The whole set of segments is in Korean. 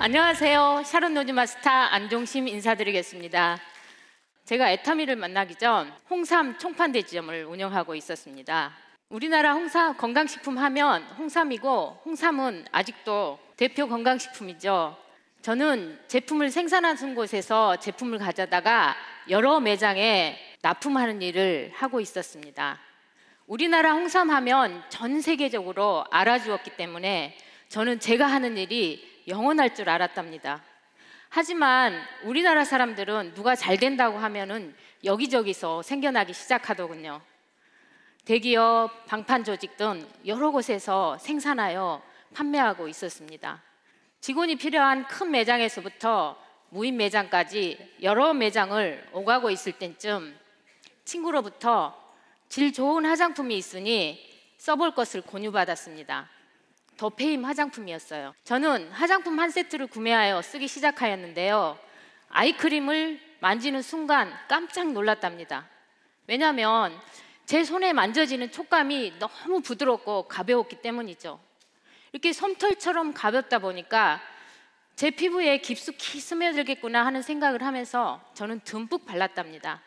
안녕하세요. 샤론 노즈마스터 안종심 인사드리겠습니다. 제가 애터미를 만나기 전 홍삼 총판대지점을 운영하고 있었습니다. 우리나라 홍삼 건강식품 하면 홍삼이고, 홍삼은 아직도 대표 건강식품이죠. 저는 제품을 생산하는 곳에서 제품을 가져다가 여러 매장에 납품하는 일을 하고 있었습니다. 우리나라 홍삼 하면 전 세계적으로 알아주었기 때문에 저는 제가 하는 일이 영원할 줄 알았답니다. 하지만 우리나라 사람들은 누가 잘 된다고 하면은 여기저기서 생겨나기 시작하더군요. 대기업, 방판 조직 등 여러 곳에서 생산하여 판매하고 있었습니다. 직원이 필요한 큰 매장에서부터 무인 매장까지 여러 매장을 오가고 있을 때쯤 친구로부터 질 좋은 화장품이 있으니 써볼 것을 권유받았습니다. 더페임 화장품이었어요. 저는 화장품 한 세트를 구매하여 쓰기 시작하였는데요. 아이크림을 만지는 순간 깜짝 놀랐답니다. 왜냐하면 제 손에 만져지는 촉감이 너무 부드럽고 가벼웠기 때문이죠. 이렇게 솜털처럼 가볍다 보니까 제 피부에 깊숙이 스며들겠구나 하는 생각을 하면서 저는 듬뿍 발랐답니다.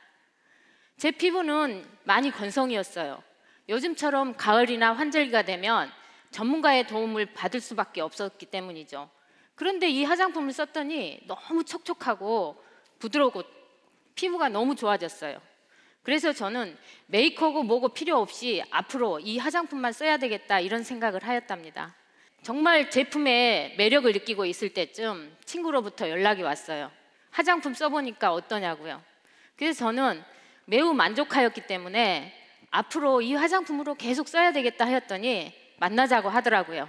제 피부는 많이 건성이었어요. 요즘처럼 가을이나 환절기가 되면 전문가의 도움을 받을 수밖에 없었기 때문이죠. 그런데 이 화장품을 썼더니 너무 촉촉하고 부드럽고 피부가 너무 좋아졌어요. 그래서 저는 메이크업고 뭐고 필요 없이 앞으로 이 화장품만 써야 되겠다 이런 생각을 하였답니다. 정말 제품의 매력을 느끼고 있을 때쯤 친구로부터 연락이 왔어요. 화장품 써보니까 어떠냐고요. 그래서 저는 매우 만족하였기 때문에 앞으로 이 화장품으로 계속 써야 되겠다 하였더니 만나자고 하더라고요.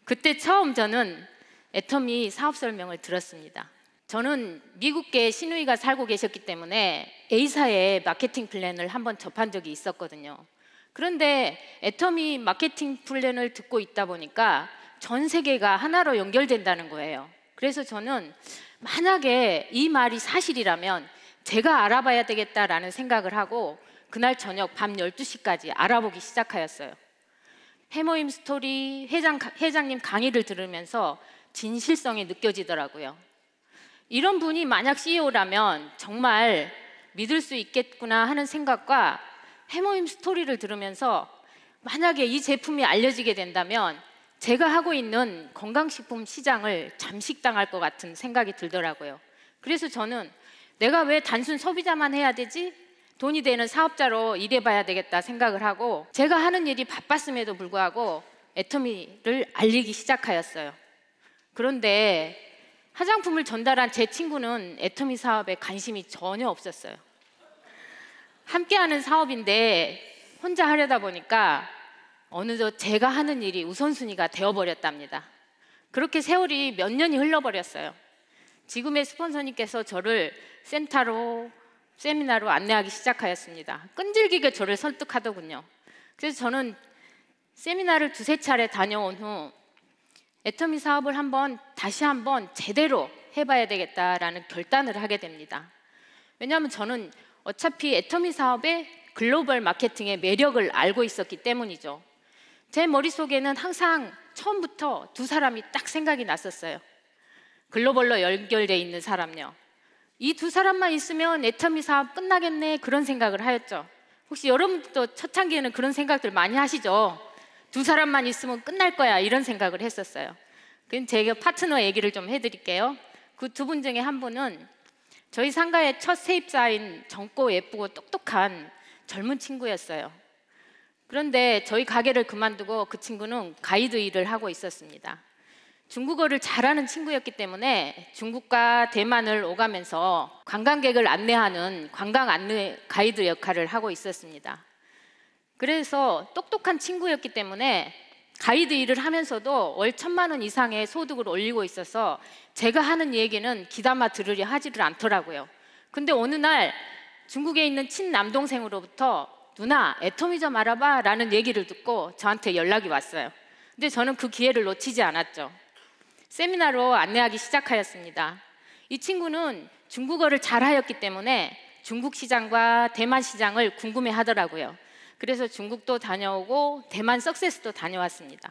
그때 처음 저는 애터미 사업 설명을 들었습니다. 저는 미국계 시누이가 살고 계셨기 때문에 A사의 마케팅 플랜을 한번 접한 적이 있었거든요. 그런데 애터미 마케팅 플랜을 듣고 있다 보니까 전 세계가 하나로 연결된다는 거예요. 그래서 저는 만약에 이 말이 사실이라면 제가 알아봐야 되겠다라는 생각을 하고 그날 저녁 밤 12시까지 알아보기 시작하였어요. 해모임 스토리, 회장님 강의를 들으면서 진실성이 느껴지더라고요. 이런 분이 만약 CEO라면 정말 믿을 수 있겠구나 하는 생각과 해모임 스토리를 들으면서 만약에 이 제품이 알려지게 된다면 제가 하고 있는 건강식품 시장을 잠식당할 것 같은 생각이 들더라고요. 그래서 저는 내가 왜 단순 소비자만 해야 되지? 돈이 되는 사업자로 일해봐야 되겠다 생각을 하고 제가 하는 일이 바빴음에도 불구하고 애터미를 알리기 시작하였어요. 그런데 화장품을 전달한 제 친구는 애터미 사업에 관심이 전혀 없었어요. 함께하는 사업인데 혼자 하려다 보니까 어느덧 제가 하는 일이 우선순위가 되어버렸답니다. 그렇게 세월이 몇 년이 흘러버렸어요. 지금의 스폰서님께서 저를 세미나로 안내하기 시작하였습니다. 끈질기게 저를 설득하더군요. 그래서 저는 세미나를 두세 차례 다녀온 후 애터미 사업을 다시 한번 제대로 해봐야 되겠다라는 결단을 하게 됩니다. 왜냐하면 저는 어차피 애터미 사업의 글로벌 마케팅의 매력을 알고 있었기 때문이죠. 제 머릿속에는 항상 처음부터 두 사람이 딱 생각이 났었어요. 글로벌로 연결되어 있는 사람요. 이 두 사람만 있으면 애터미 사업 끝나겠네 그런 생각을 하였죠. 혹시 여러분도 초창기에는 그런 생각들 많이 하시죠? 두 사람만 있으면 끝날 거야 이런 생각을 했었어요. 그럼 제가 파트너 얘기를 좀 해드릴게요. 그 두 분 중에 한 분은 저희 상가의 첫 세입자인 젊고 예쁘고 똑똑한 젊은 친구였어요. 그런데 저희 가게를 그만두고 그 친구는 가이드 일을 하고 있었습니다. 중국어를 잘하는 친구였기 때문에 중국과 대만을 오가면서 관광객을 안내하는 관광 안내 가이드 역할을 하고 있었습니다. 그래서 똑똑한 친구였기 때문에 가이드 일을 하면서도 월 1,000만 원 이상의 소득을 올리고 있어서 제가 하는 얘기는 귀담아 들으려 하지를 않더라고요. 근데 어느 날 중국에 있는 친남동생으로부터 누나 애터미 좀 알아봐 라는 얘기를 듣고 저한테 연락이 왔어요. 근데 저는 그 기회를 놓치지 않았죠. 세미나로 안내하기 시작하였습니다. 이 친구는 중국어를 잘하였기 때문에 중국 시장과 대만 시장을 궁금해 하더라고요. 그래서 중국도 다녀오고 대만 석세스도 다녀왔습니다.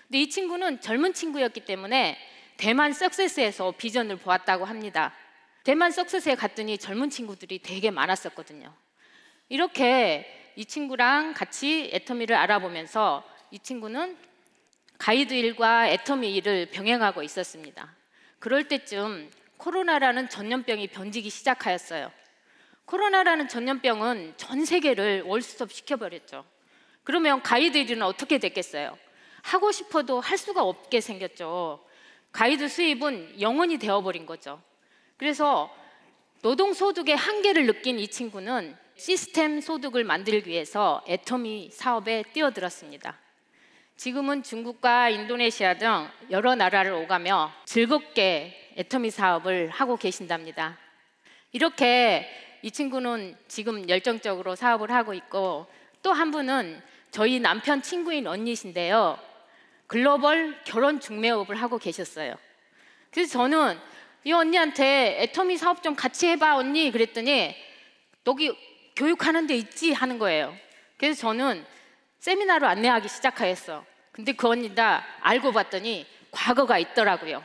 근데 이 친구는 젊은 친구였기 때문에 대만 석세스에서 비전을 보았다고 합니다. 대만 석세스에 갔더니 젊은 친구들이 되게 많았었거든요. 이렇게 이 친구랑 같이 애터미를 알아보면서 이 친구는 가이드 일과 애터미 일을 병행하고 있었습니다. 그럴 때쯤 코로나라는 전염병이 번지기 시작하였어요. 코로나라는 전염병은 전 세계를 월스톱 시켜버렸죠. 그러면 가이드 일은 어떻게 됐겠어요? 하고 싶어도 할 수가 없게 생겼죠. 가이드 수입은 영원히 되어버린 거죠. 그래서 노동소득의 한계를 느낀 이 친구는 시스템 소득을 만들기 위해서 애터미 사업에 뛰어들었습니다. 지금은 중국과 인도네시아 등 여러 나라를 오가며 즐겁게 애터미 사업을 하고 계신답니다. 이렇게 이 친구는 지금 열정적으로 사업을 하고 있고, 또 한 분은 저희 남편 친구인 언니신데요. 글로벌 결혼 중매업을 하고 계셨어요. 그래서 저는 이 언니한테 애터미 사업 좀 같이 해봐 언니 그랬더니 여기 교육하는 데 있지 하는 거예요. 그래서 저는 세미나로 안내하기 시작하였어. 근데 그 언니다 알고 봤더니 과거가 있더라고요.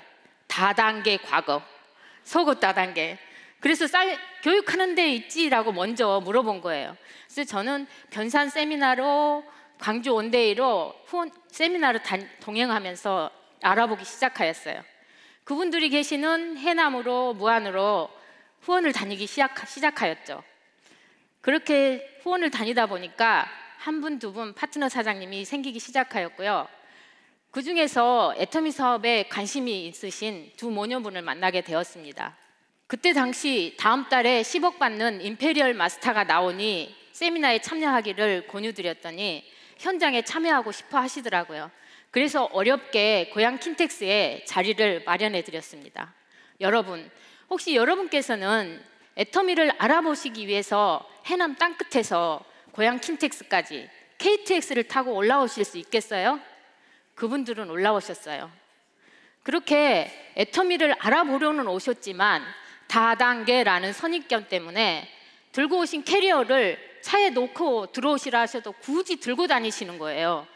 다단계 과거, 속옷 다단계. 그래서 교육하는 데 있지라고 먼저 물어본 거예요. 그래서 저는 변산 세미나로 광주 원데이로 세미나를 동행하면서 알아보기 시작하였어요. 그분들이 계시는 해남으로 무안으로 후원을 다니기 시작하였죠. 그렇게 후원을 다니다 보니까 한 분, 두 분 파트너 사장님이 생기기 시작하였고요. 그 중에서 애터미 사업에 관심이 있으신 두 모녀분을 만나게 되었습니다. 그때 당시 다음 달에 10억 받는 임페리얼 마스터가 나오니 세미나에 참여하기를 권유드렸더니 현장에 참여하고 싶어 하시더라고요. 그래서 어렵게 고향 킨텍스에 자리를 마련해 드렸습니다. 여러분, 혹시 여러분께서는 애터미를 알아보시기 위해서 해남 땅끝에서 고향 킨텍스까지 KTX를 타고 올라오실 수 있겠어요? 그분들은 올라오셨어요. 그렇게 애터미를 알아보려는 오셨지만 다단계라는 선입견 때문에 들고 오신 캐리어를 차에 놓고 들어오시라 하셔도 굳이 들고 다니시는 거예요.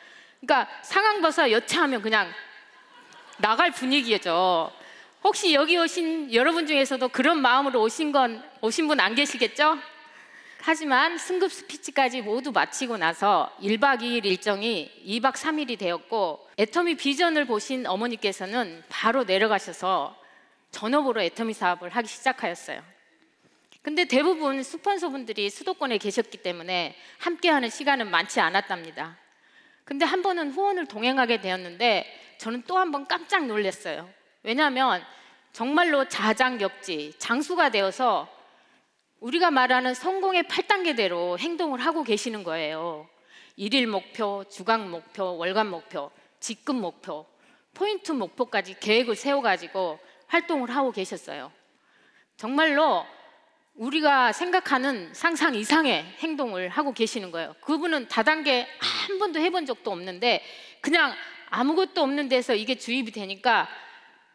그러니까 상황 봐서 여차하면 그냥 나갈 분위기죠. 혹시 여기 오신 여러분 중에서도 그런 마음으로 오신 분 안 계시겠죠? 하지만 승급 스피치까지 모두 마치고 나서 1박 2일 일정이 2박 3일이 되었고, 애터미 비전을 보신 어머니께서는 바로 내려가셔서 전업으로 애터미 사업을 하기 시작하였어요. 근데 대부분 스폰서분들이 수도권에 계셨기 때문에 함께하는 시간은 많지 않았답니다. 근데 한 번은 후원을 동행하게 되었는데 저는 또 한 번 깜짝 놀랐어요. 왜냐하면 정말로 자장격지, 장수가 되어서 우리가 말하는 성공의 8단계대로 행동을 하고 계시는 거예요. 일일 목표, 주간 목표, 월간 목표, 직급 목표, 포인트 목표까지 계획을 세워가지고 활동을 하고 계셨어요. 정말로 우리가 생각하는 상상 이상의 행동을 하고 계시는 거예요. 그분은 다단계 한 번도 해본 적도 없는데 그냥 아무것도 없는 데서 이게 주입이 되니까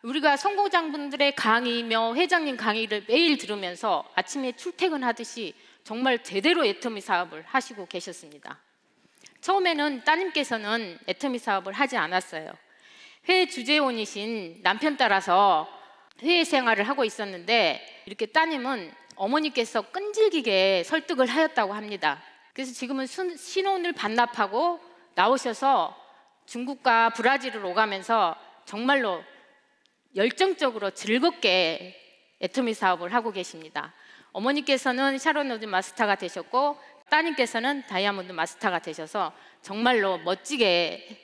우리가 선공장분들의 강의며 회장님 강의를 매일 들으면서 아침에 출퇴근하듯이 정말 제대로 애터미 사업을 하시고 계셨습니다. 처음에는 따님께서는 애터미 사업을 하지 않았어요. 회의 주재원이신 남편 따라서 회의 생활을 하고 있었는데 이렇게 따님은 어머니께서 끈질기게 설득을 하였다고 합니다. 그래서 지금은 신혼을 반납하고 나오셔서 중국과 브라질을 오가면서 정말로 열정적으로 즐겁게 애터미 사업을 하고 계십니다. 어머니께서는 샤론 로즈 마스터가 되셨고 따님께서는 다이아몬드 마스터가 되셔서 정말로 멋지게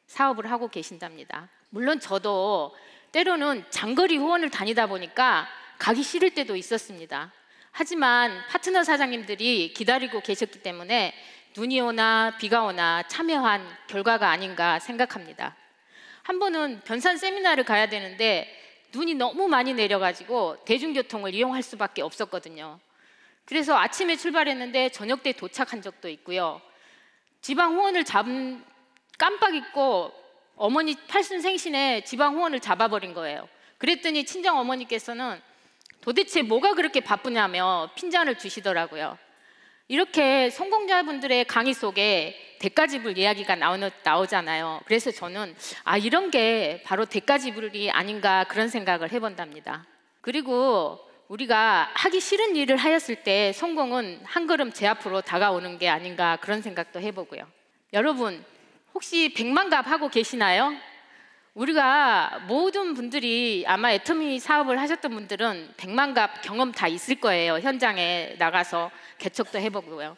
사업을 하고 계신답니다. 물론 저도 때로는 장거리 후원을 다니다 보니까 가기 싫을 때도 있었습니다. 하지만 파트너 사장님들이 기다리고 계셨기 때문에 눈이 오나 비가 오나 참여한 결과가 아닌가 생각합니다. 한 번은 변산 세미나를 가야 되는데 눈이 너무 많이 내려가지고 대중교통을 이용할 수밖에 없었거든요. 그래서 아침에 출발했는데 저녁 때 도착한 적도 있고요. 지방 후원을 깜빡 잊고 어머니 팔순생신에 지방 후원을 잡아버린 거예요. 그랬더니 친정 어머니께서는 도대체 뭐가 그렇게 바쁘냐며 핀잔을 주시더라고요. 이렇게 성공자분들의 강의 속에 대가지불 이야기가 나오잖아요. 그래서 저는 이런 게 바로 대가지불이 아닌가 그런 생각을 해본답니다. 그리고 우리가 하기 싫은 일을 하였을 때 성공은 한 걸음 제 앞으로 다가오는 게 아닌가 그런 생각도 해보고요. 여러분 혹시 백만갑 하고 계시나요? 우리가 모든 분들이 아마 애터미 사업을 하셨던 분들은 백만갑 경험 다 있을 거예요. 현장에 나가서 개척도 해보고요.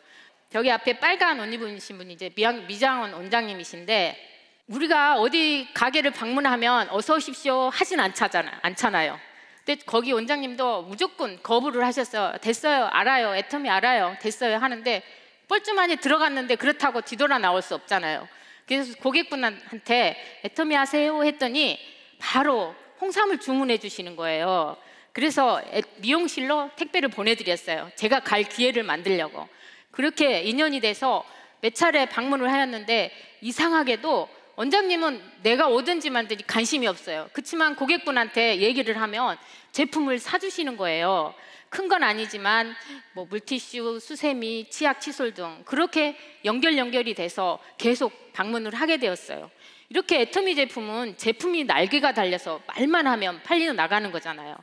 저기 앞에 빨간 옷 입으신 분이 이제 미장원 원장님이신데, 우리가 어디 가게를 방문하면 어서 오십시오 하진 않잖아요. 근데 거기 원장님도 무조건 거부를 하셨어요. 됐어요, 알아요, 애터미 알아요, 됐어요 하는데 뻘쭘하니 들어갔는데 그렇다고 뒤돌아 나올 수 없잖아요. 그래서 고객분한테 애터미 하세요 했더니 바로 홍삼을 주문해 주시는 거예요. 그래서 미용실로 택배를 보내드렸어요. 제가 갈 기회를 만들려고. 그렇게 인연이 돼서 몇 차례 방문을 하였는데 이상하게도 원장님은 내가 오든지 말든지 관심이 없어요. 그렇지만 고객분한테 얘기를 하면 제품을 사주시는 거예요. 큰 건 아니지만 뭐 물티슈, 수세미, 치약, 칫솔 등 그렇게 연결이 돼서 계속 방문을 하게 되었어요. 이렇게 애터미 제품은 제품이 날개가 달려서 말만 하면 팔려 나가는 거잖아요.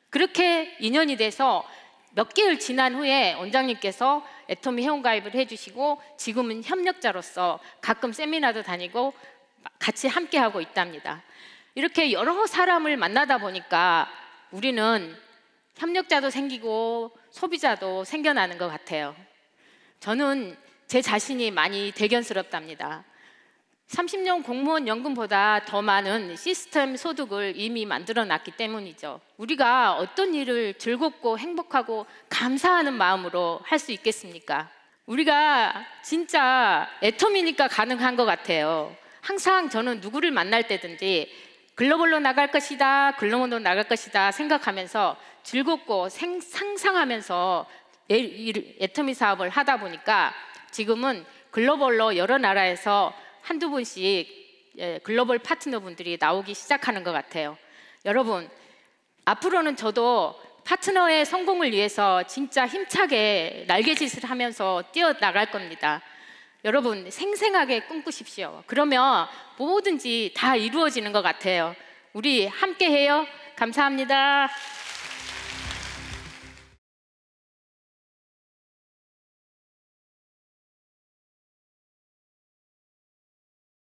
그렇게 인연이 돼서 몇 개월 지난 후에 원장님께서 애터미 회원가입을 해주시고 지금은 협력자로서 가끔 세미나도 다니고 같이 함께하고 있답니다. 이렇게 여러 사람을 만나다 보니까 우리는 협력자도 생기고 소비자도 생겨나는 것 같아요. 저는 제 자신이 많이 대견스럽답니다. 30년 공무원 연금보다 더 많은 시스템 소득을 이미 만들어 놨기 때문이죠. 우리가 어떤 일을 즐겁고 행복하고 감사하는 마음으로 할 수 있겠습니까? 우리가 진짜 애터미니까 가능한 것 같아요. 항상 저는 누구를 만날 때든지 글로벌로 나갈 것이다, 글로벌로 나갈 것이다 생각하면서 즐겁고 상상하면서 애터미 사업을 하다 보니까 지금은 글로벌로 여러 나라에서 한두 분씩 글로벌 파트너분들이 나오기 시작하는 것 같아요. 여러분, 앞으로는 저도 파트너의 성공을 위해서 진짜 힘차게 날개짓을 하면서 뛰어나갈 겁니다. 여러분, 생생하게 꿈꾸십시오. 그러면 뭐든지 다 이루어지는 것 같아요. 우리 함께 해요. 감사합니다.